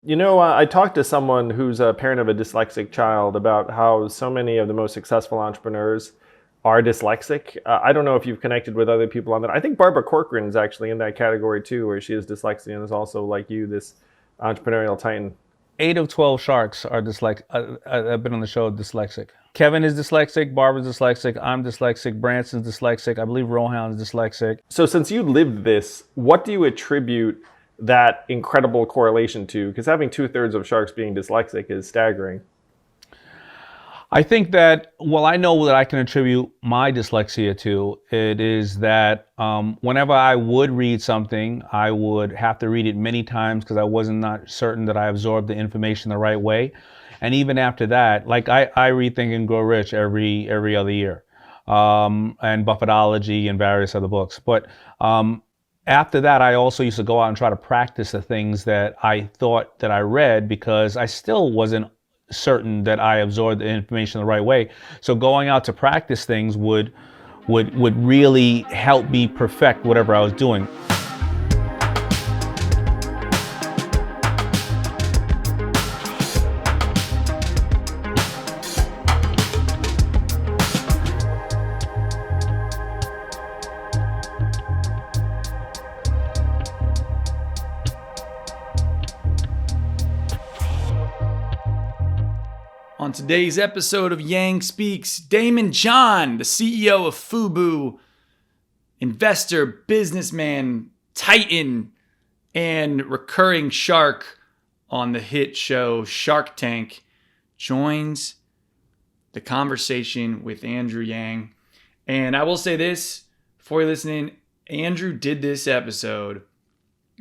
I talked to someone who's a parent of a dyslexic child about how so many of the most successful entrepreneurs are dyslexic. I don't know if you've connected with other people on that. I think Barbara Corcoran is actually in that category too, where she has dyslexia and is also like you, this entrepreneurial titan. 8 of 12 sharks are dyslexic. I've been on the show dyslexic. Kevin is dyslexic. Barbara's dyslexic. I'm dyslexic. Branson's dyslexic. I believe Rohan's dyslexic. So since you lived this, what do you attribute that incredible correlation to? Because having 2/3 of sharks being dyslexic is staggering. I think that, well, I know that I can attribute my dyslexia to. It is that whenever I would read something, I would have to read it many times because I wasn't not certain that I absorbed the information the right way. And even after that, like I read Think and Grow Rich every other year, and Buffetology and various other books. But after that, I also used to go out and try to practice the things that I thought that I read because I still wasn't certain that I absorbed the information the right way. So going out to practice things would really help me perfect whatever I was doing. On today's episode of Yang Speaks, Daymond John, the CEO of Fubu, investor, businessman, titan, and recurring shark on the hit show Shark Tank, joins the conversation with Andrew Yang. And I will say this, before you're listening, Andrew did this episode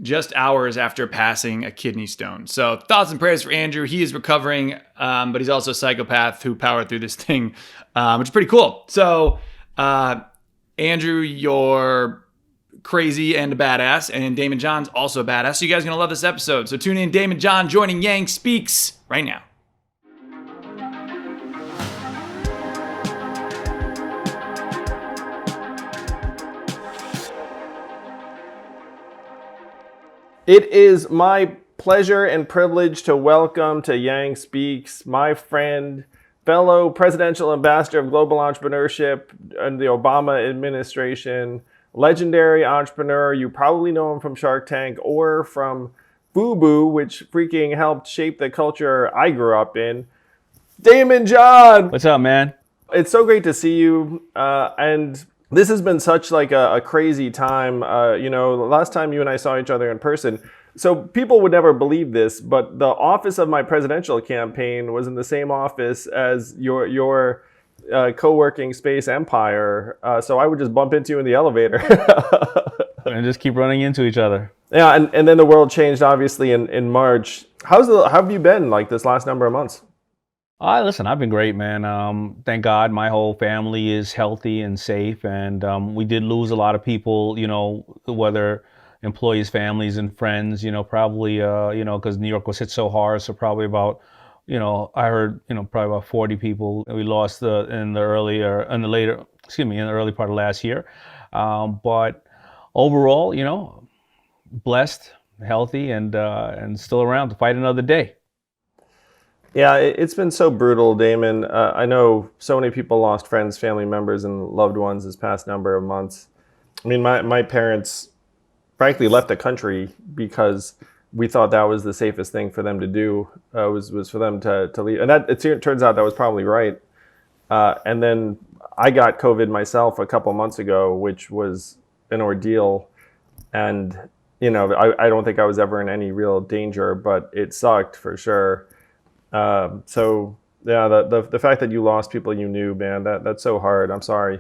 just hours after passing a kidney stone. So thoughts and prayers for Andrew. He is recovering, but he's also a psychopath who powered through this thing, which is pretty cool. So Andrew, you're crazy and a badass, and Daymond John's also a badass. So you guys are going to love this episode. So tune in, Daymond John joining Yang Speaks right now. It is my pleasure and privilege to welcome to Yang Speaks my friend, fellow presidential ambassador of global entrepreneurship in the Obama administration, legendary entrepreneur. You probably know him from Shark Tank or from Fubu, which freaking helped shape the culture I grew up in. Daymond John! What's up, man? It's so great to see you. And this has been such like a crazy time. The last time you and I saw each other in person, so people would never believe this, but the office of my presidential campaign was in the same office as your co-working space empire. So I would just bump into you in the elevator. And just keep running into each other. Yeah, and then the world changed obviously in March. How have you been like this last number of months? Listen, I've been great, man. Thank God my whole family is healthy and safe. And we did lose a lot of people, whether employees, families, and friends, probably, because New York was hit so hard. So probably about, I heard, probably about 40 people we lost in the early part of last year. But overall, blessed, healthy, and still around to fight another day. Yeah, it's been so brutal, Daymond. I know so many people lost friends, family members, and loved ones this past number of months. I mean, my parents, frankly, left the country because we thought that was the safest thing for them to do, was for them to leave. And it turns out that was probably right. And then I got COVID myself a couple months ago, which was an ordeal. And, I don't think I was ever in any real danger, but it sucked for sure. So yeah, the fact that you lost people you knew, man, that's so hard. I'm sorry.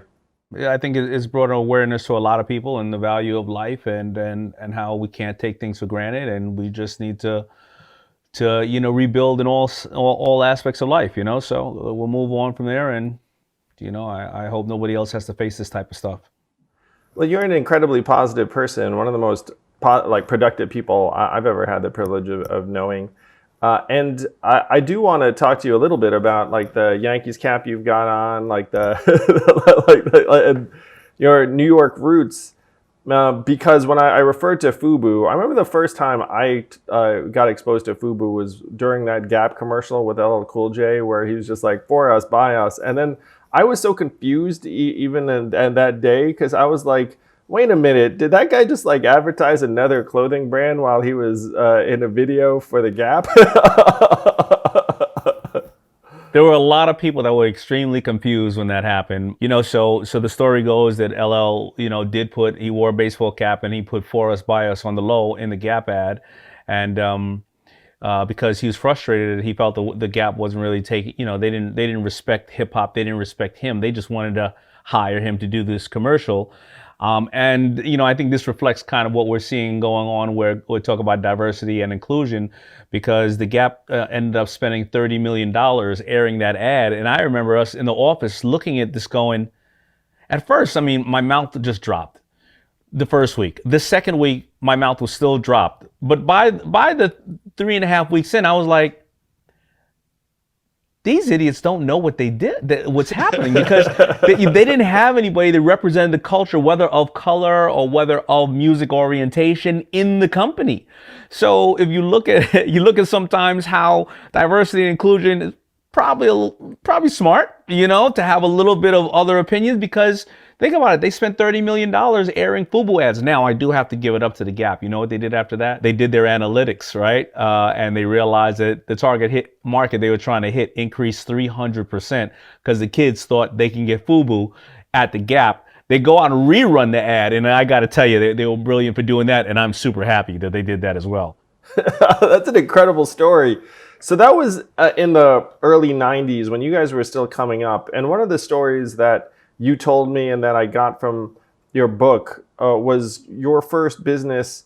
Yeah, I think it's brought awareness to a lot of people and the value of life and how we can't take things for granted, and we just need to rebuild in all aspects of life. So we'll move on from there, and I hope nobody else has to face this type of stuff. Well, you're an incredibly positive person, one of the most productive people I've ever had the privilege of knowing. And I do want to talk to you a little bit about like the Yankees cap you've got on, like and your New York roots. because when I referred to Fubu, I remember the first time I got exposed to Fubu was during that Gap commercial with LL Cool J, where he was just like, for us, by us. And then I was so confused even in that day, because I was like, wait a minute, did that guy just like advertise another clothing brand while he was in a video for the Gap? There were a lot of people that were extremely confused when that happened. So the story goes that LL, he wore a baseball cap and he put "For Us, By Us" on the low in the Gap ad, and because he was frustrated, he felt the Gap wasn't really taking, they didn't respect hip hop, they didn't respect him, they just wanted to hire him to do this commercial. And I think this reflects kind of what we're seeing going on, where we talk about diversity and inclusion, because the Gap ended up spending $30 million airing that ad. And I remember us in the office looking at this going, at first, I mean, my mouth just dropped the first week. The second week, my mouth was still dropped. But by the 3.5 weeks in, I was like, these idiots don't know what they did, what's happening, because they didn't have anybody that represented the culture, whether of color or whether of music orientation, in the company. So if you look at sometimes how diversity and inclusion is probably smart, to have a little bit of other opinions, because think about it, they spent $30 million airing Fubu ads. Now, I do have to give it up to the Gap. You know what they did after that? They did their analytics, right? And they realized that the target hit market they were trying to hit increased 300%, because the kids thought they can get Fubu at the Gap. They go out and rerun the ad, and I got to tell you, they were brilliant for doing that, and I'm super happy that they did that as well. That's an incredible story. So that was in the early 90s when you guys were still coming up. And one of the stories that you told me and that I got from your book was your first business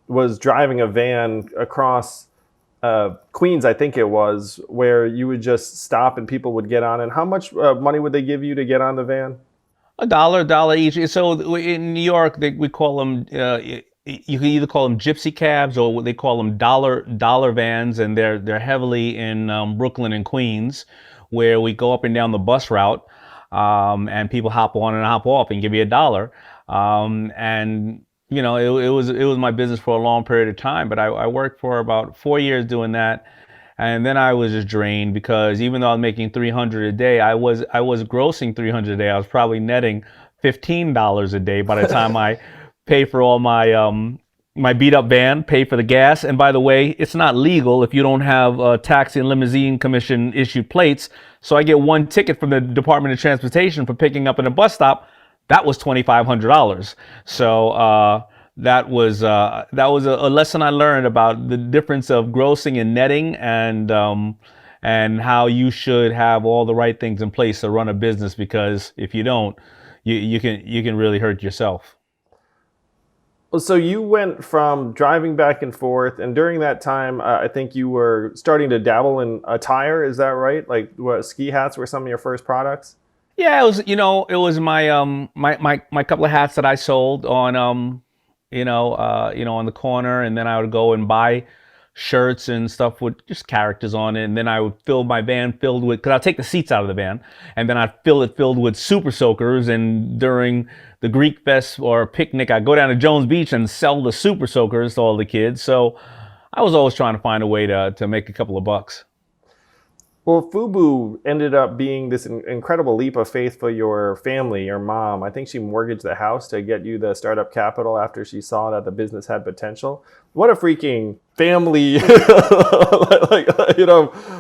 was driving a van across Queens, I think it was, where you would just stop and people would get on. And how much money would they give you to get on the van? $1 each. So in New York, we call them, you can either call them gypsy cabs, or what they call them dollar vans, and they're heavily in Brooklyn and Queens, where we go up and down the bus route, and people hop on and hop off and give you $1. And it was my business for a long period of time, but I worked for about 4 years doing that. And then I was just drained, because even though I was making $300 a day, I was grossing $300 a day. I was probably netting $15 a day by the time I pay for all my my beat up van, pay for the gas. And by the way, it's not legal if you don't have taxi and limousine commission issued plates. So I get one ticket from the Department of Transportation for picking up in a bus stop. That was $2,500. So that was a lesson I learned about the difference of grossing and netting, and how you should have all the right things in place to run a business, because if you don't, you can really hurt yourself. So you went from driving back and forth, and during that time, I think you were starting to dabble in attire. Is that right? Like, what, ski hats were some of your first products? Yeah, it was my my couple of hats that I sold on on the corner, and then I would go and buy shirts and stuff with just characters on it, and then I would fill my van filled with, because I'd take the seats out of the van, and then I'd fill it filled with super soakers, and during the Greek Fest or picnic, I'd go down to Jones Beach and sell the super soakers to all the kids. So I was always trying to find a way to make a couple of bucks. Well, Fubu ended up being this incredible leap of faith for your family, your mom. I think she mortgaged the house to get you the startup capital after she saw that the business had potential. What a freaking family,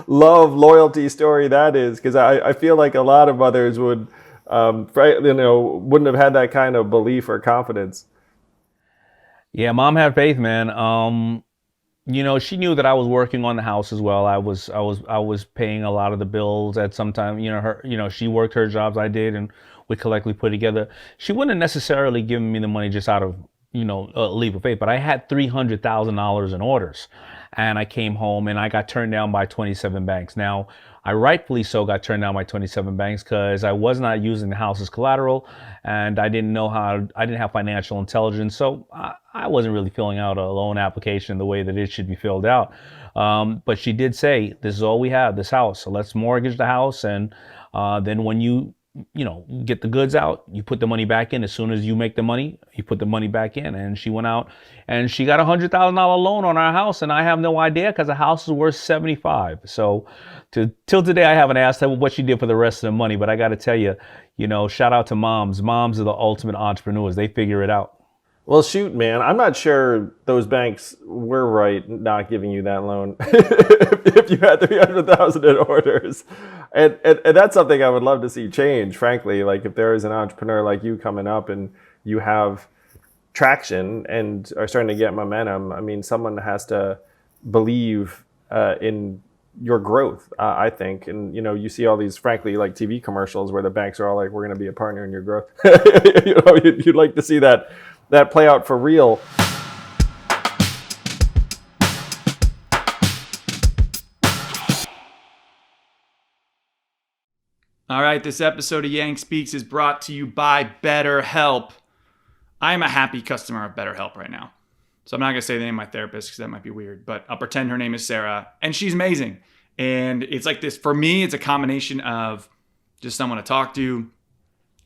love, loyalty story that is. Because I feel like a lot of mothers would, wouldn't have had that kind of belief or confidence. Yeah, mom had faith, man. She knew that I was working on the house as well. I was paying a lot of the bills at some time. She worked her jobs, I did, and we collectively put together. She wouldn't have necessarily given me the money just out of, a leap of faith, but I had $300,000 in orders, and I came home and I got turned down by 27 banks. Now, I rightfully so got turned down by 27 banks because I was not using the house as collateral, and I didn't have financial intelligence. So I wasn't really filling out a loan application the way that it should be filled out. But she did say, this is all we have, this house. So let's mortgage the house. And then when you get the goods out, you put the money back in. As soon as you make the money, you put the money back in. And she went out and she got $100,000 loan on our house, and I have no idea because the house is worth 75. So till today, I haven't asked her what she did for the rest of the money. But I got to tell you, shout out to moms. Moms are the ultimate entrepreneurs. They figure it out. Well, shoot, man, I'm not sure those banks were right not giving you that loan if you had 300,000 in orders. And that's something I would love to see change, frankly. Like if there is an entrepreneur like you coming up and you have traction and are starting to get momentum, I mean, someone has to believe in your growth, I think. And, you see all these, frankly, like TV commercials where the banks are all like, we're going to be a partner in your growth. You'd like to see that play out for real. All right, this episode of Yang Speaks is brought to you by BetterHelp. I am a happy customer of BetterHelp right now. So I'm not going to say the name of my therapist because that might be weird, but I'll pretend her name is Sarah, and she's amazing. And it's like this, for me, it's a combination of just someone to talk to,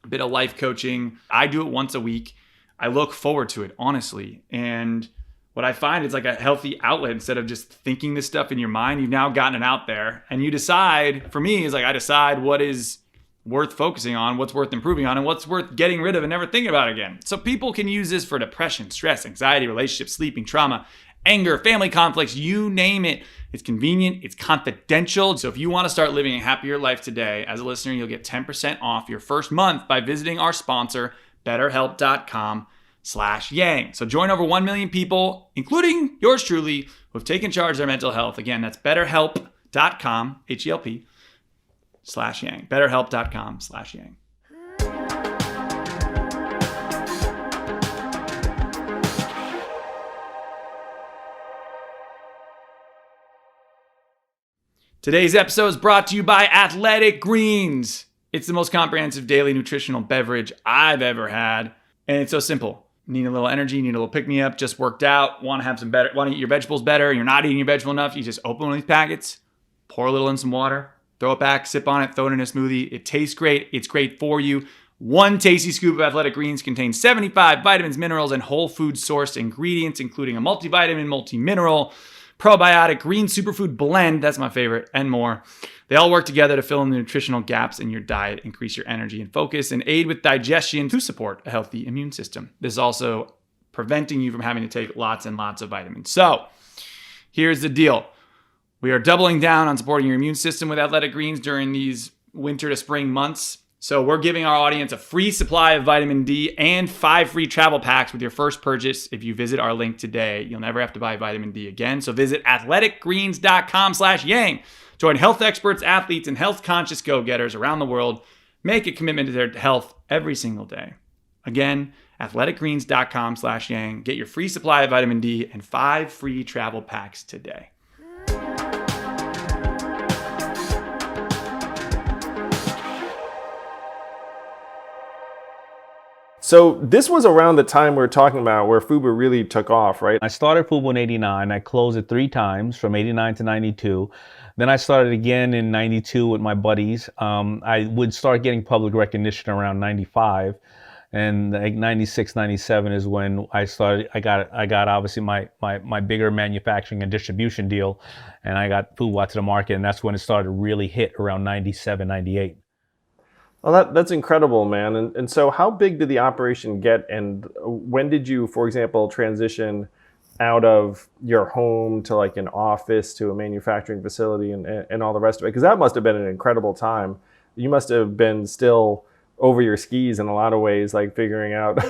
a bit of life coaching. I do it once a week. I look forward to it, honestly. And what I find is like a healthy outlet. Instead of just thinking this stuff in your mind, you've now gotten it out there. And you decide, for me, is like I decide what is worth focusing on, what's worth improving on, and what's worth getting rid of and never thinking about again. So people can use this for depression, stress, anxiety, relationships, sleeping, trauma, anger, family conflicts, you name it. It's convenient, it's confidential. So if you want to start living a happier life today, as a listener, you'll get 10% off your first month by visiting our sponsor, BetterHelp.com/Yang. So join over 1 million people, including yours truly, who have taken charge of their mental health. Again, that's BetterHelp.com, HELP/Yang. BetterHelp.com/Yang. Today's episode is brought to you by Athletic Greens. It's the most comprehensive daily nutritional beverage I've ever had. And it's so simple. Need a little energy, need a little pick-me-up, just worked out, want to eat your vegetables better, you're not eating your vegetable enough, you just open one of these packets, pour a little in some water, throw it back, sip on it, throw it in a smoothie. It tastes great. It's great for you. One tasty scoop of Athletic Greens contains 75 vitamins, minerals, and whole food sourced ingredients, including a multivitamin, multi-mineral, probiotic, green superfood blend, that's my favorite, and more. They all work together to fill in the nutritional gaps in your diet, increase your energy and focus, and aid with digestion to support a healthy immune system. This is also preventing you from having to take lots and lots of vitamins. So here's the deal. We are doubling down on supporting your immune system with Athletic Greens during these winter to spring months. So we're giving our audience a free supply of vitamin D and 5 free travel packs with your first purchase. If you visit our link today, you'll never have to buy vitamin D again. So visit athleticgreens.com/Yang. Join health experts, athletes, and health-conscious go-getters around the world. Make a commitment to their health every single day. Again, athleticgreens.com/Yang. Get your free supply of vitamin D and 5 free travel packs today. So this was around the time we're talking about where Fubu really took off, right? I started Fubu in 89. I closed it 3 times from 89 to 92. Then I started again in 92 with my buddies. I would start getting public recognition around 95. And like 96, 97 is when I started. I got obviously my bigger manufacturing and distribution deal. And I got Fubu out to the market. And that's when it started to really hit around 97, 98. Well, that's incredible, man. And so how big did the operation get? And when did you, for example, transition out of your home to like an office to a manufacturing facility and all the rest of it? Because that must have been an incredible time. You must have been still over your skis in a lot of ways, like figuring out, I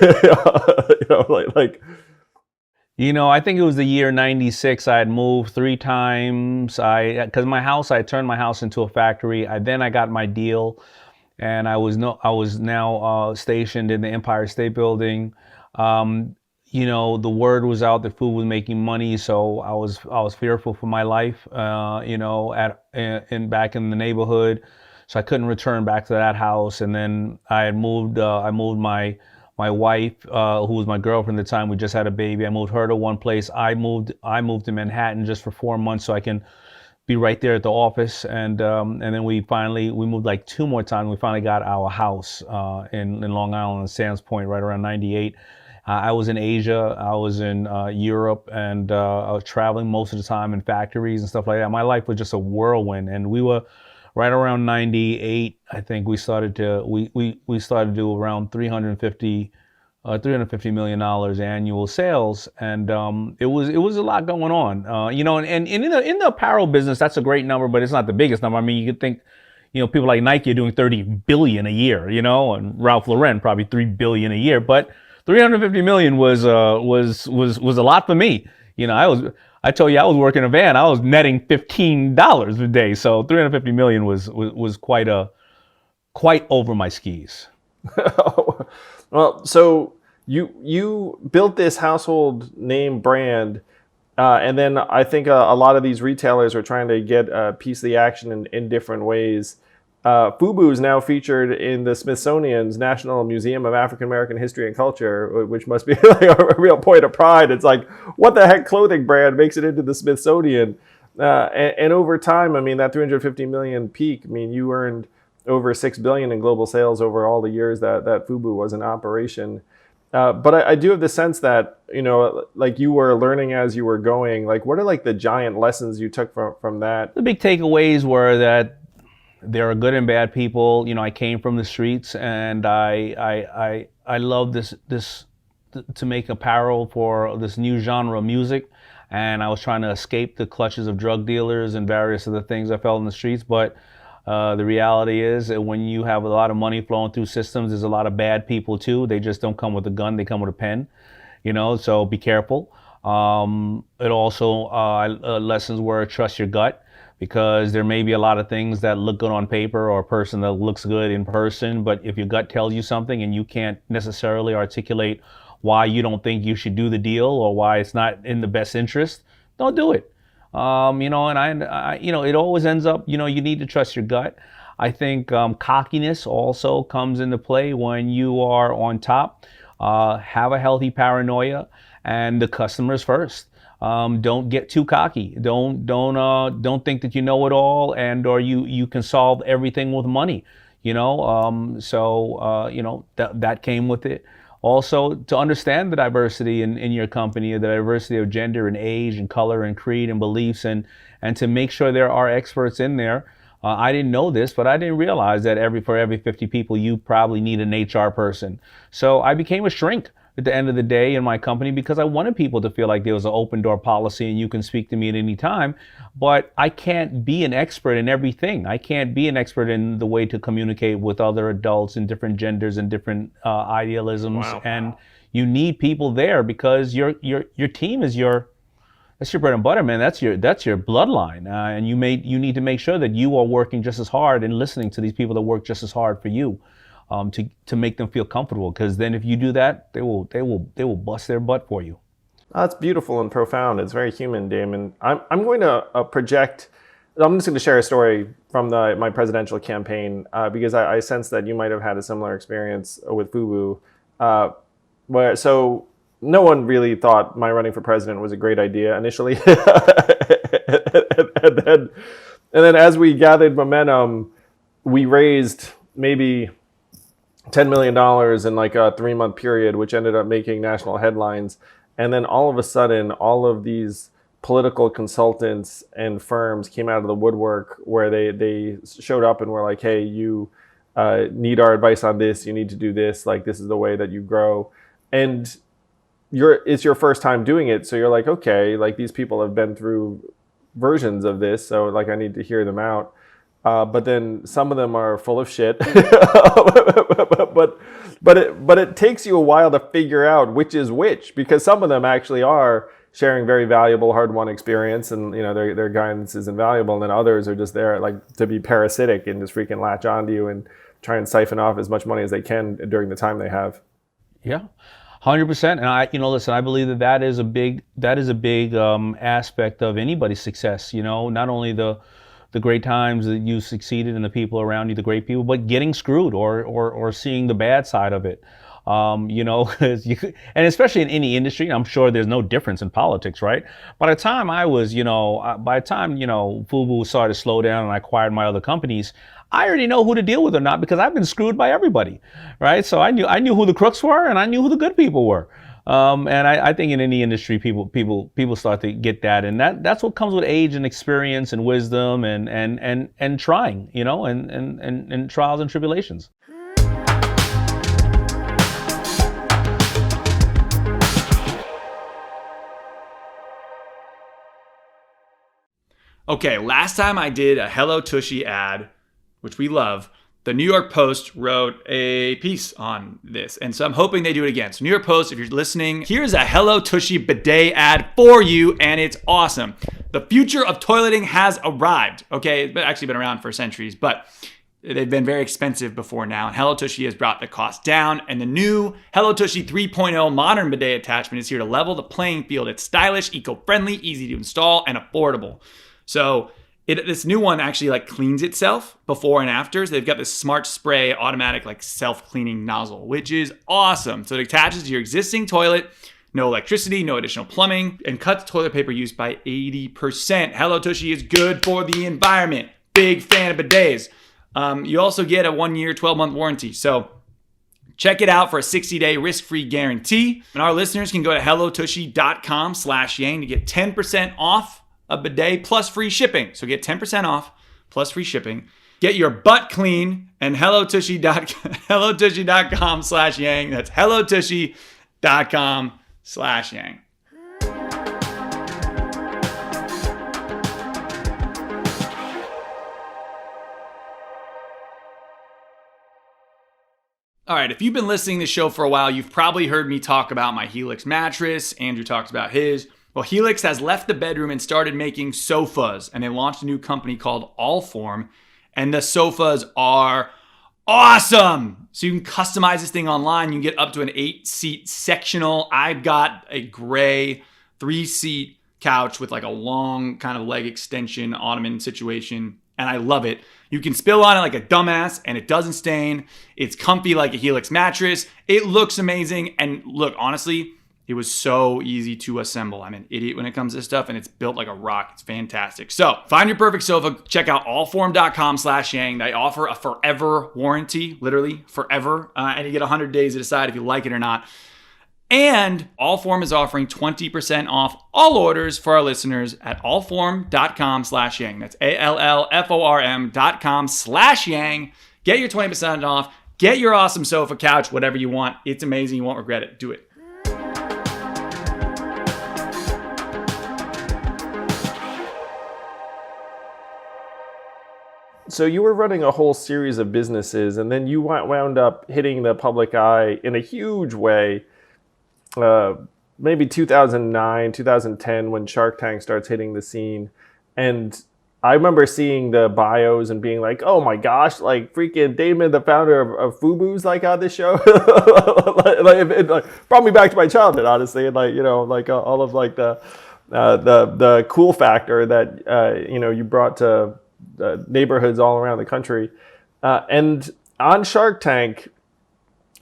think it was the year 96. I had moved 3 times. Because I turned my house into a factory. I got my deal. And I was now stationed in the Empire State Building. The word was out that Fubu was making money, so I was fearful for my life. Back in the neighborhood, so I couldn't return back to that house. And then I moved my wife, who was my girlfriend at the time. We just had a baby. I moved her to one place. I moved to Manhattan just for 4 months so I can be right there at the office, and then we moved like 2 more times. We finally got our house in Long Island, Sands Point, right around '98. I was in Asia, I was in Europe, and I was traveling most of the time in factories and stuff like that. My life was just a whirlwind, and we were right around '98. I think we started to we started to do around $350 million annual sales, and it was a lot going on. You know, and in the apparel business, that's a great number, but it's not the biggest number. I mean, you could think, you know, people like Nike are doing 30 billion a year, you know, and Ralph Lauren probably 3 billion a year, but 350 million was a lot for me. You know, I told you I was working a van. I was netting $15 a day, so 350 million was quite over my skis. Well, so you built this household name brand, and then I think a lot of these retailers are trying to get a piece of the action in different ways. Fubu is now featured in the Smithsonian's National Museum of African American History and Culture, which must be like a real point of pride. It's like, what the heck clothing brand makes it into the Smithsonian? And over time, I mean, that 350 million peak, I mean, you earned over 6 billion in global sales over all the years that Fubu was in operation. But I do have the sense that, you know, like you were learning as you were going. Like, what are like the giant lessons you took from that? The big takeaways were that there are good and bad people. You know, I came from the streets, and I love this to make apparel for this new genre of music, and I was trying to escape the clutches of drug dealers and various other things I felt in the streets. But the reality is that when you have a lot of money flowing through systems, there's a lot of bad people too. They just don't come with a gun; they come with a pen. You know, so be careful. It also lessons were trust your gut, because there may be a lot of things that look good on paper, or a person that looks good in person, but if your gut tells you something and you can't necessarily articulate why you don't think you should do the deal or why it's not in the best interest, don't do it. You know, and I, you know, it always ends up, you know, you need to trust your gut. I think cockiness also comes into play when you are on top. Have a healthy paranoia, and the customers first. Don't get too cocky. Don't think that you know it all, and or you can solve everything with money. You know, you know, that came with it. Also, to understand the diversity in your company, the diversity of gender and age and color and creed and beliefs, and to make sure there are experts in there. I didn't know this, but I didn't realize that for every 50 people, you probably need an HR person. So I became a shrink at the end of the day in my company, because I wanted people to feel like there was an open door policy and you can speak to me at any time. But I can't be an expert in everything. I can't be an expert in the way to communicate with other adults in different genders and different idealisms. Wow. And you need people there, because your team is that's your bread and butter, man. That's your bloodline, and you need to make sure that you are working just as hard and listening to these people that work just as hard for you. To make them feel comfortable, because then if you do that, they will bust their butt for you. That's beautiful and profound. It's very human, Daymond. I'm going to project. I'm just going to share a story from my presidential campaign, because I sense that you might have had a similar experience with Fubu. So no one really thought my running for president was a great idea initially, and then as we gathered momentum, we raised maybe $10 million in like a 3-month period, which ended up making national headlines. And then all of a sudden, all of these political consultants and firms came out of the woodwork, where they showed up and were like, hey, you need our advice on this. You need to do this. Like, this is the way that you grow. And it's your first time doing it. So you're like, okay, like these people have been through versions of this. So like, I need to hear them out. But then some of them are full of shit. but it takes you a while to figure out which is which, because some of them actually are sharing very valuable, hard-won experience, and you know their guidance is invaluable, and then others are just there like to be parasitic and just freaking latch onto you and try and siphon off as much money as they can during the time they have. Yeah. 100%. And listen, I believe that is a big aspect of anybody's success. You know, not only the great times that you succeeded and the people around you, the great people, but getting screwed or seeing the bad side of it. You know, 'cause and especially in any industry, I'm sure there's no difference in politics, right? By the time I was, by the time, Fubu started to slow down and I acquired my other companies, I already know who to deal with or not because I've been screwed by everybody, right? So I knew who the crooks were and I knew who the good people were. And I think in any industry, people start to get that, and that's what comes with age and experience and wisdom and trying, and trials and tribulations. Okay, last time I did a Hello Tushy ad, which we love, the New York Post wrote a piece on this, and so I'm hoping they do it again. So New York Post, if you're listening, here's a Hello Tushy bidet ad for you, and it's awesome. The future of toileting has arrived. Okay, it's actually been around for centuries, but they've been very expensive before now, and Hello Tushy has brought the cost down, and the new Hello Tushy 3.0 modern bidet attachment is here to level the playing field. It's stylish, eco-friendly, easy to install, and affordable. So this new one actually like cleans itself before and after. So they've got this smart spray automatic like self-cleaning nozzle, which is awesome. So it attaches to your existing toilet, no electricity, no additional plumbing, and cuts toilet paper use by 80%. Hello Tushy is good for the environment. Big fan of bidets. You also get a 1-year, 12-month warranty. So check it out for a 60-day risk-free guarantee. And our listeners can go to hellotushy.com/yang to get 10% off a bidet plus free shipping. So get 10% off plus free shipping. Get your butt clean and hellotushy.com/yang. That's hellotushy.com/yang. All right, if you've been listening to the show for a while, you've probably heard me talk about my Helix mattress. Andrew talks about his. Well, Helix has left the bedroom and started making sofas, and they launched a new company called Allform, and the sofas are awesome. So you can customize this thing online. You can get up to an 8-seat sectional. I've got a gray 3-seat couch with like a long kind of leg extension ottoman situation, and I love it. You can spill on it like a dumbass, and it doesn't stain. It's comfy like a Helix mattress. It looks amazing, and look, honestly, it was so easy to assemble. I'm an idiot when it comes to this stuff, and it's built like a rock. It's fantastic. So find your perfect sofa. Check out allform.com/yang. They offer a forever warranty, literally forever. And you get 100 days to decide if you like it or not. And Allform is offering 20% off all orders for our listeners at allform.com/yang. That's ALLFORM.com/yang. Get your 20% off. Get your awesome sofa, couch, whatever you want. It's amazing. You won't regret it. Do it. So you were running a whole series of businesses, and then you wound up hitting the public eye in a huge way. Maybe 2009, 2010, when Shark Tank starts hitting the scene. And I remember seeing the bios and being like, oh my gosh, like freaking Daymond, the founder of Fubu's like on this show. It brought me back to my childhood, honestly. And all of like the cool factor that, you brought to neighborhoods all around the country. And on Shark Tank,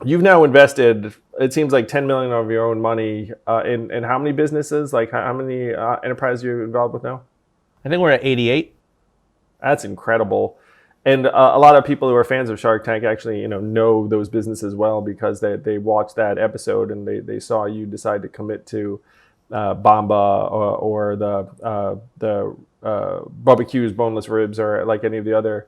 you've now invested, it seems like 10 million of your own money in how many businesses? Like how many enterprises are you involved with now? I think we're at 88. That's incredible. And a lot of people who are fans of Shark Tank actually, know those businesses well because they watched that episode and they saw you decide to commit to Bamba or the barbecues, boneless ribs, or like any of the other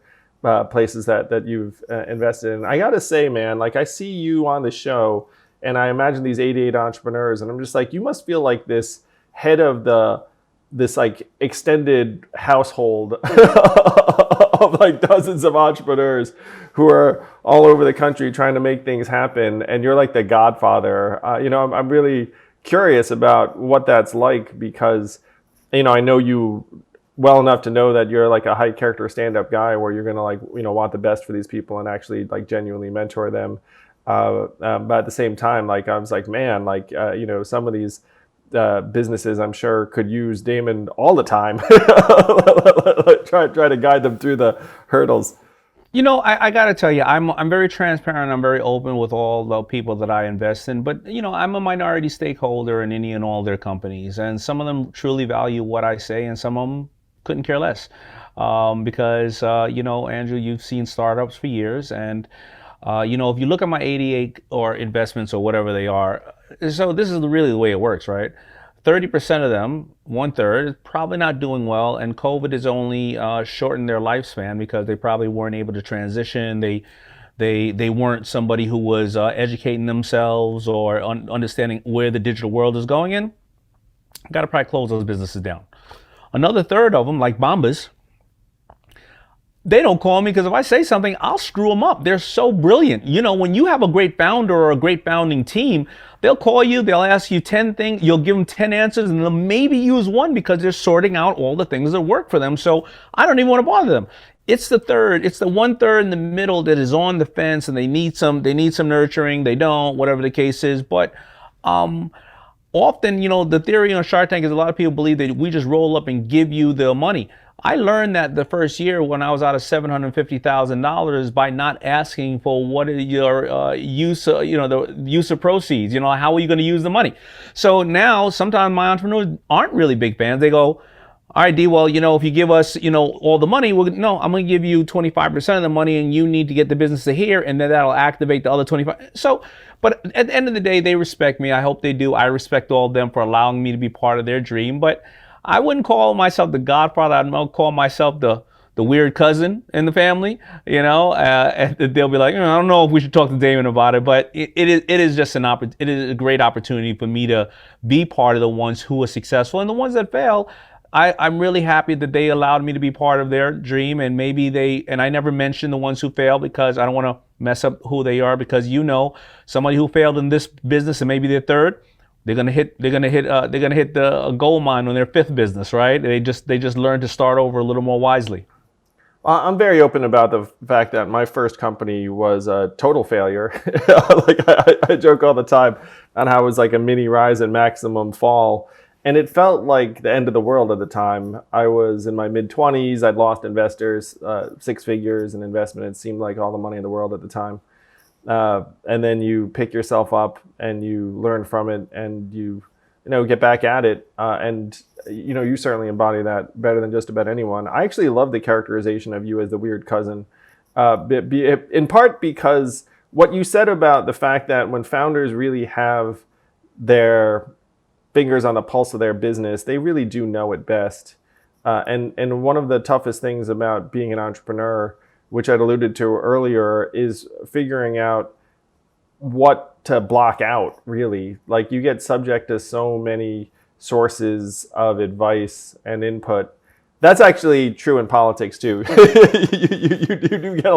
places that you've invested in. I gotta say, man, like I see you on the show and I imagine these 88 entrepreneurs and I'm just like, you must feel like this head of this like extended household of like dozens of entrepreneurs who are all over the country trying to make things happen. And you're like the godfather. I'm really curious about what that's like because, I know you well enough to know that you're like a high character stand-up guy where you're going to like, want the best for these people and actually like genuinely mentor them. But at the same time, like I was like, man, like, some of these businesses I'm sure could use Daymond all the time. try to guide them through the hurdles. I got to tell you, I'm very transparent. I'm very open with all the people that I invest in. But I'm a minority stakeholder in any and all their companies, and some of them truly value what I say, and some of them couldn't care less. Because Andrew, you've seen startups for years, and if you look at my 88 or investments or whatever they are, so this is really the way it works, right? 30% of them, 1/3, is probably not doing well, and COVID has only shortened their lifespan because they probably weren't able to transition. They weren't somebody who was educating themselves or understanding where the digital world is going in. Got to probably close those businesses down. Another third of them, like Bombas, they don't call me because if I say something, I'll screw them up. They're so brilliant. When you have a great founder or a great founding team, they'll call you, they'll ask you 10 things, you'll give them 10 answers, and they'll maybe use one because they're sorting out all the things that work for them. So I don't even want to bother them. It's the 1/3 in the middle that is on the fence, and they need some nurturing. They don't, whatever the case is. But often, the theory on Shark Tank is a lot of people believe that we just roll up and give you the money. I learned that the first year when I was out of $750,000 by not asking for what is your use, the use of proceeds. How are you going to use the money? So now sometimes my entrepreneurs aren't really big fans. They go, all right, D, well, if you give us, all the money, no, I'm going to give you 25% of the money, and you need to get the business to here, and then that'll activate the other 25. So, but at the end of the day, they respect me. I hope they do. I respect all of them for allowing me to be part of their dream. But I wouldn't call myself the godfather. I'd call myself the weird cousin in the family, and they'll be like, I don't know if we should talk to Daymond about it, but it is just it is a great opportunity for me to be part of the ones who are successful, and the ones that fail, I'm really happy that they allowed me to be part of their dream. And and I never mention the ones who fail because I don't want to mess up who they are, because somebody who failed in this business and maybe their third, they're gonna hit the gold mine on their fifth business, right? They just learn to start over a little more wisely. I'm very open about the fact that my first company was a total failure. Like I joke all the time on how it was like a mini rise and maximum fall. And it felt like the end of the world at the time. I was in my mid-20s. I'd lost investors, 6 figures in investment. It seemed like all the money in the world at the time. And then you pick yourself up and you learn from it, and you get back at it. And you certainly embody that better than just about anyone. I actually love the characterization of you as the weird cousin, in part because what you said about the fact that when founders really have their fingers on the pulse of their business, they really do know it best. And one of the toughest things about being an entrepreneur, which I'd alluded to earlier, is figuring out what to block out, really. Like, you get subject to so many sources of advice and input. That's actually true in politics too. you do get a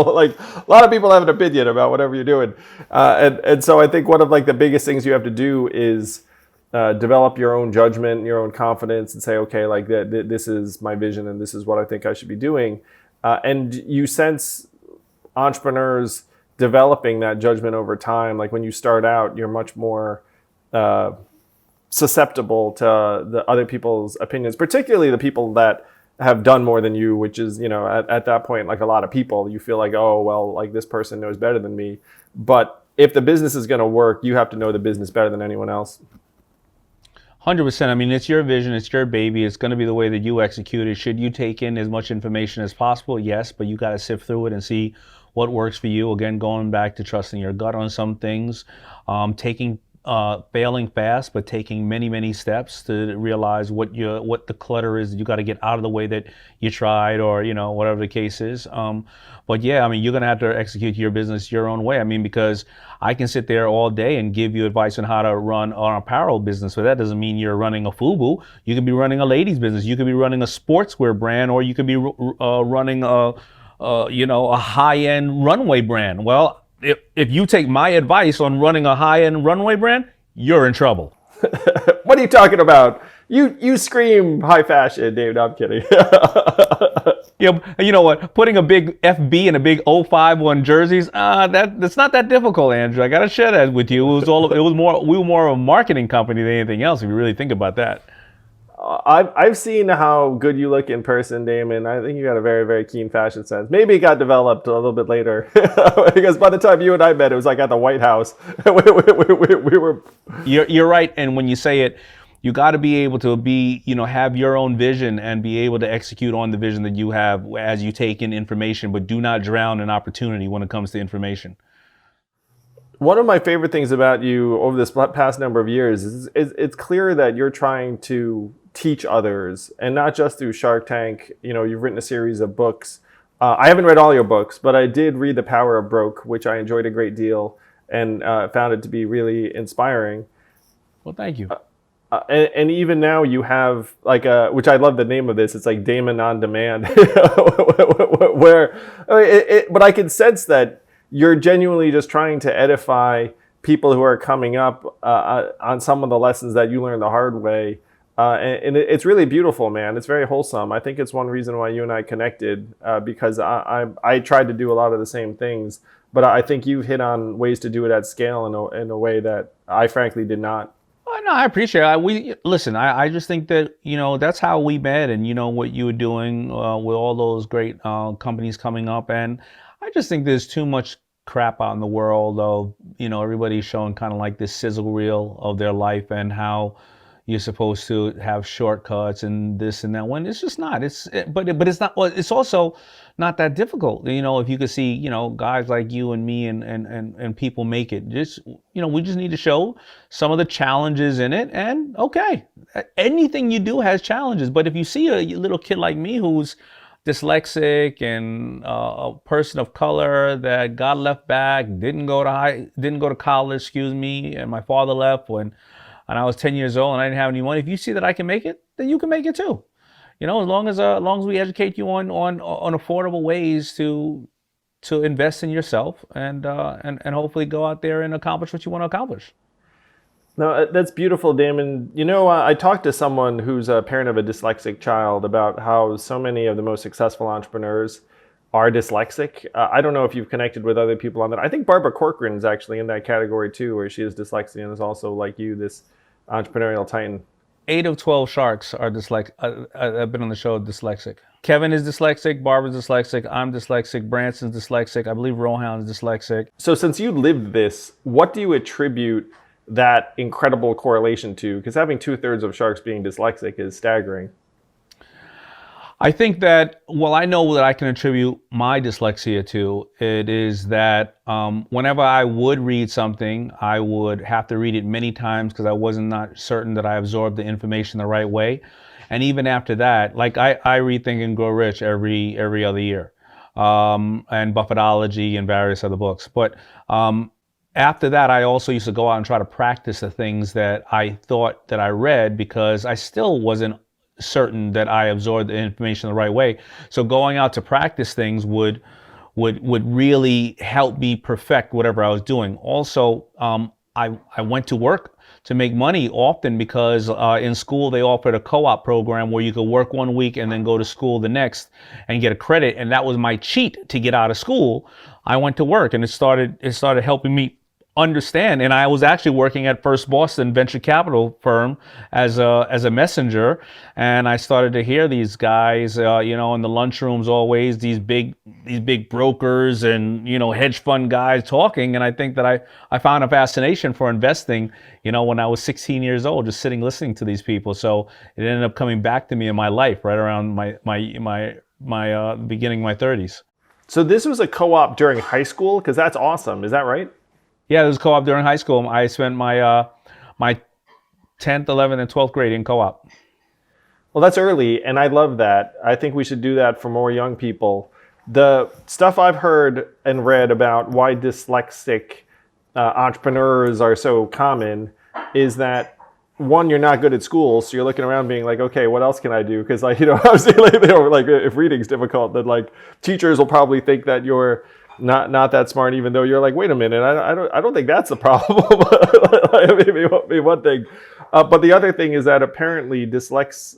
lot of people have an opinion about whatever you're doing. And so I think one of the biggest things you have to do is develop your own judgment, your own confidence, and say, okay, this is my vision and this is what I think I should be doing. And you sense entrepreneurs developing that judgment over time. Like, when you start out, you're much more susceptible to the other people's opinions, particularly the people that have done more than you, which is, at that point, like a lot of people, you feel like, oh, well, this person knows better than me. But if the business is going to work, you have to know the business better than anyone else. 100%. I mean, it's your vision, it's your baby. It's going to be the way that you execute it. Should you take in as much information as possible? Yes, but you got to sift through it and see what works for you. Again, going back to trusting your gut on some things, failing fast, but taking many, many steps to realize what the clutter is that you got to get out of the way that you tried, or whatever the case is. But yeah, I mean, you're gonna have to execute your business your own way. I mean, because I can sit there all day and give you advice on how to run an apparel business, but that doesn't mean you're running a Fubu. You could be running a ladies business. You could be running a sportswear brand, or you could be running a high-end runway brand. Well, if you take my advice on running a high-end runway brand, you're in trouble. What are you talking about? You scream high fashion, David. I'm kidding. Yeah, you know what? Putting a big FB and a big 05 on jerseys, that's not that difficult, Andrew. I gotta share that with you. We were more of a marketing company than anything else, if you really think about that. I've seen how good you look in person, Damon. I think you got a very, very keen fashion sense. Maybe it got developed a little bit later, because by the time you and I met, it was like at the White House. We were. You're right, and when you say it, you got to be able to have your own vision and be able to execute on the vision that you have as you take in information, but do not drown in opportunity when it comes to information. One of my favorite things about you over this past number of years is it's clear that you're trying to teach others, and not just through Shark Tank. You've written a series of books. I haven't read all your books, but I did read The Power of Broke, which I enjoyed a great deal and found it to be really inspiring. Well, thank you. And even now you have which I love the name of this. It's like Daymond on Demand, but I can sense that you're genuinely just trying to edify people who are coming up on some of the lessons that you learned the hard way. And it's really beautiful, man. It's very wholesome. I think it's one reason why you and I connected, because I tried to do a lot of the same things, but I think you've hit on ways to do it at scale in a way that I frankly did not. No, I appreciate it. I just think that, that's how we met, and what you were doing with all those great companies coming up. And I just think there's too much crap out in the world of, everybody showing kind of like this sizzle reel of their life and how you're supposed to have shortcuts and this and that, when it's just not. But it's not. Well, it's also not that difficult. If you could see, guys like you and me and people make it. Just we just need to show some of the challenges in it. And okay, anything you do has challenges. But if you see a little kid like me who's dyslexic and a person of color that got left back, didn't go to college, excuse me, and my father left when I was 10 years old and I didn't have any money. If you see that I can make it, then you can make it too. As long as we educate you on affordable ways to invest in yourself and hopefully go out there and accomplish what you want to accomplish. No, that's beautiful, Damon. I talked to someone who's a parent of a dyslexic child about how so many of the most successful entrepreneurs are dyslexic. I don't know if you've connected with other people on that. I think Barbara Corcoran's actually in that category too, where she is dyslexic and is also, like you, this entrepreneurial titan. 8 of 12 sharks are dyslexic. I've been on the show dyslexic. Kevin is dyslexic, Barbara's dyslexic, I'm dyslexic, Branson's dyslexic, I believe Rohan's dyslexic. So since you lived this, what do you attribute that incredible correlation to? Because having 2/3 of sharks being dyslexic is staggering. I think that, I know that I can attribute my dyslexia to, it is that whenever I would read something, I would have to read it many times because I wasn't not certain that I absorbed the information the right way. And even after that, like I read Think and Grow Rich every other year, and Buffetology and various other books. But after that, I also used to go out and try to practice the things that I thought that I read, because I still wasn't certain that I absorbed the information the right way. So going out to practice things would really help me perfect whatever I was doing. Also, I went to work to make money often because in school they offered a co-op program where you could work 1 week and then go to school the next and get a credit. And that was my cheat to get out of school. I went to work, and it started helping me understand. And I was actually working at First Boston venture capital firm as a messenger, and I started to hear these guys, in the lunchrooms always, these big brokers and hedge fund guys talking. And I think that I found a fascination for investing, when I was 16 years old, just sitting listening to these people. So it ended up coming back to me in my life right around my beginning of my 30s. So this was a co-op during high school, because that's awesome. Is that right? Yeah, it was co-op during high school. I spent my 10th, 11th, and 12th grade in co-op. Well, that's early, and I love that. I think we should do that for more young people. The stuff I've heard and read about why dyslexic entrepreneurs are so common is that, one, you're not good at school, so you're looking around being like, okay, what else can I do? Because obviously, if reading's difficult, then teachers will probably think that you're not that smart, even though you're like, wait a minute, I don't think that's the problem. Maybe one thing, but the other thing is that apparently dyslexic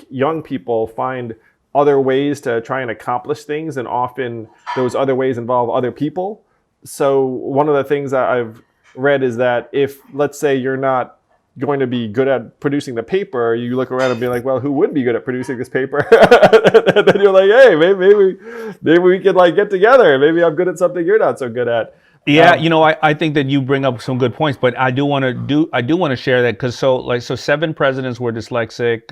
young people find other ways to try and accomplish things, and often those other ways involve other people. So one of the things that I've read is that if, let's say, you're not going to be good at producing the paper, you look around and be like, well, who would be good at producing this paper? And then you're like, hey, maybe we could like get together. Maybe I'm good at something you're not so good at. Yeah, I think that you bring up some good points, but I do want to share that because so 7 presidents were dyslexic.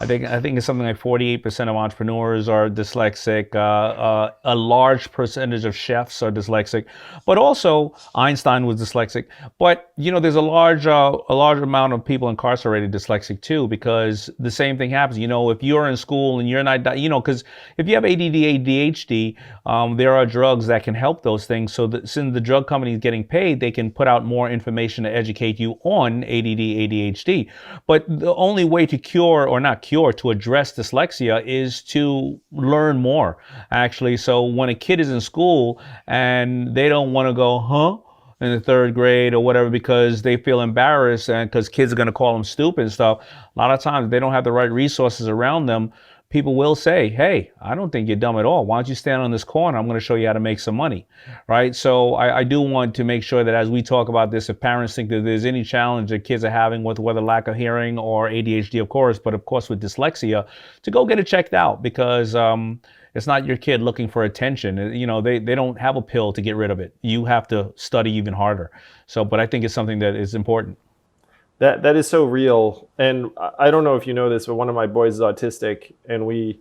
I think it's something like 48% of entrepreneurs are dyslexic. A large percentage of chefs are dyslexic, but also Einstein was dyslexic. But there's a large amount of people incarcerated dyslexic too, because the same thing happens. If you're in school and you're not, because if you have ADD, ADHD, there are drugs that can help those things. So since the drug company is getting paid, they can put out more information to educate you on ADD, ADHD. But the only way to to address dyslexia is to learn more, actually. So when a kid is in school and they don't want to go, in the 3rd grade or whatever, because they feel embarrassed and because kids are going to call them stupid and stuff, a lot of times they don't have the right resources around them. People will say, hey, I don't think you're dumb at all. Why don't you stand on this corner? I'm going to show you how to make some money, right? So I do want to make sure that as we talk about this, if parents think that there's any challenge that kids are having with whether lack of hearing or ADHD, of course, but of course with dyslexia, to go get it checked out, because it's not your kid looking for attention. They don't have a pill to get rid of it. You have to study even harder. So, but I think it's something that is important. That is so real. And I don't know if you know this, but one of my boys is autistic, and we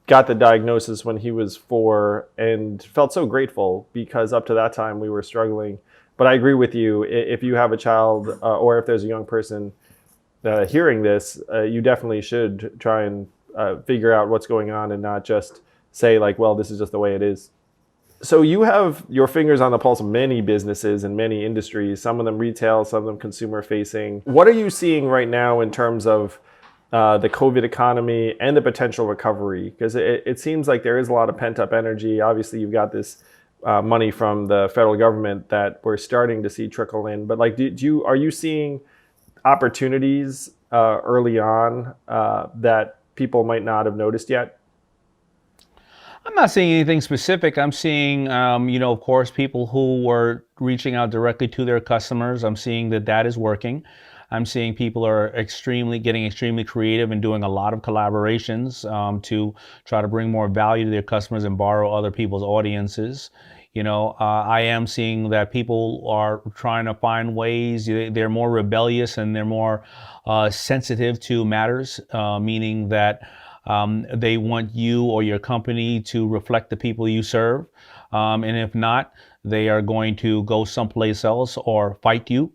got the diagnosis when he was 4 and felt so grateful because up to that time we were struggling. But I agree with you. If you have a child or if there's a young person hearing this, you definitely should try and figure out what's going on and not just say like, well, this is just the way it is. So you have your fingers on the pulse of many businesses and many industries, some of them retail, some of them consumer facing. What are you seeing right now in terms of the COVID economy and the potential recovery? Because it seems like there is a lot of pent up energy. Obviously, you've got this money from the federal government that we're starting to see trickle in. But like, are you seeing opportunities early on that people might not have noticed yet? I'm not seeing anything specific. I'm seeing, of course, people who were reaching out directly to their customers. I'm seeing that is working. I'm seeing people are getting extremely creative and doing a lot of collaborations to try to bring more value to their customers and borrow other people's audiences. I am seeing that people are trying to find ways. They're more rebellious and they're more sensitive to matters, meaning that they want you or your company to reflect the people you serve. And if not, they are going to go someplace else or fight you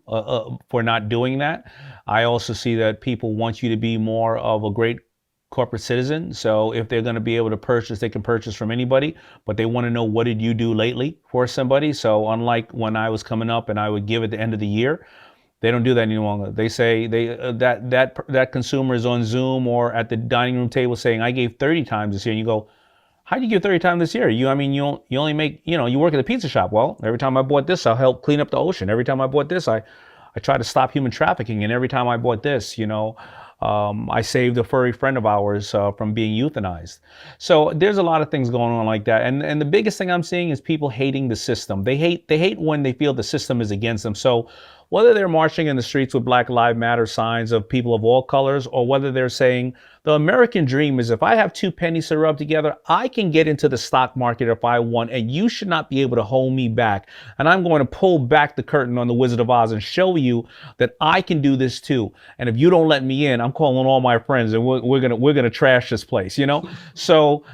for not doing that. I also see that people want you to be more of a great corporate citizen. So if they're going to be able to purchase, they can purchase from anybody, but they want to know, what did you do lately for somebody? So unlike when I was coming up and I would give at the end of the year, they don't do that any longer. They say that consumer is on Zoom or at the dining room table saying, I gave 30 times this year. And you go, how did you give 30 times this year? You only make, you work at a pizza shop. Well, every time I bought this, I'll help clean up the ocean. Every time I bought this, I try to stop human trafficking. And every time I bought this, I saved a furry friend of ours from being euthanized. So there's a lot of things going on like that. And the biggest thing I'm seeing is people hating the system. They hate when they feel the system is against them. So whether they're marching in the streets with Black Lives Matter signs of people of all colors, or whether they're saying the American dream is if I have 2 pennies to rub together, I can get into the stock market if I want, and you should not be able to hold me back. And I'm going to pull back the curtain on the Wizard of Oz and show you that I can do this too. And if you don't let me in, I'm calling all my friends and we're gonna trash this place. So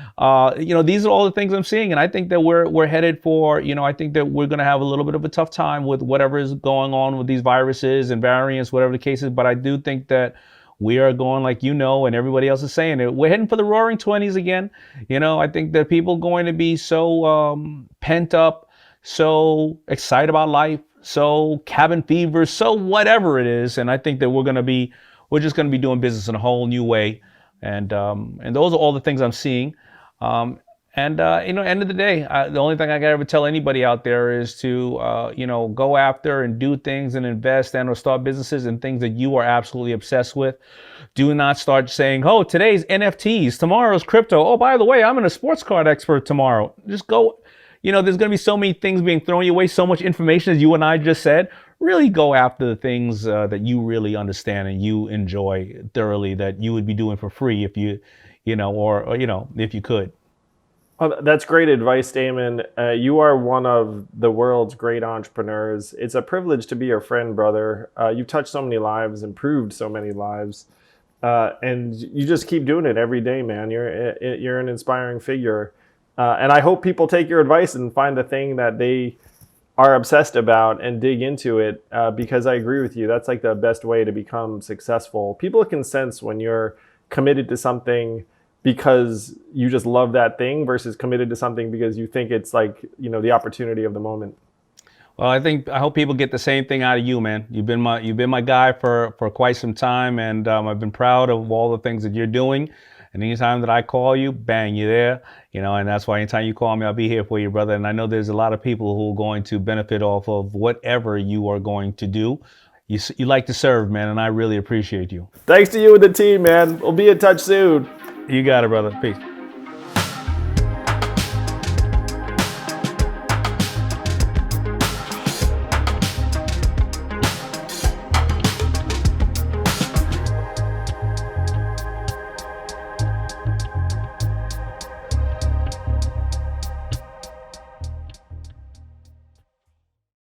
these are all the things I'm seeing, and I think that we're headed for. I think that we're gonna have a little bit of a tough time with whatever is going on with these viruses and variants, whatever the case is. But I do think that we are going, like and everybody else is saying it, we're heading for the roaring 20s again. I think that people are going to be so pent up, so excited about life, so cabin fever, so whatever it is. And I think that we're just going to be doing business in a whole new way. And those are all the things I'm seeing. End of the day, the only thing I can ever tell anybody out there is to, go after and do things and invest and or start businesses and things that you are absolutely obsessed with. Do not start saying, oh, today's NFTs, tomorrow's crypto. Oh, by the way, I'm a sports card expert tomorrow. Just go. There's going to be so many things being thrown your way, so much information, as you and I just said. really go after the things that you really understand and you enjoy thoroughly, that you would be doing for free if you, or if you could. Oh, that's great advice, Damon. You are one of the world's great entrepreneurs. It's a privilege to be your friend, brother. You've touched so many lives, improved so many lives, and you just keep doing it every day, man. You're an inspiring figure, and I hope people take your advice and find the thing that they are obsessed about and dig into it. Because I agree with you. That's like the best way to become successful. People can sense when you're committed to something because you just love that thing versus committed to something because you think it's like, the opportunity of the moment. Well, I hope people get the same thing out of you, man. You've been my guy for quite some time, and I've been proud of all the things that you're doing. And anytime that I call you, bang, you're there. And that's why anytime you call me, I'll be here for you, brother. And I know there's a lot of people who are going to benefit off of whatever you are going to do. You like to serve, man, and I really appreciate you. Thanks to you and the team, man. We'll be in touch soon. You got it, brother. Peace.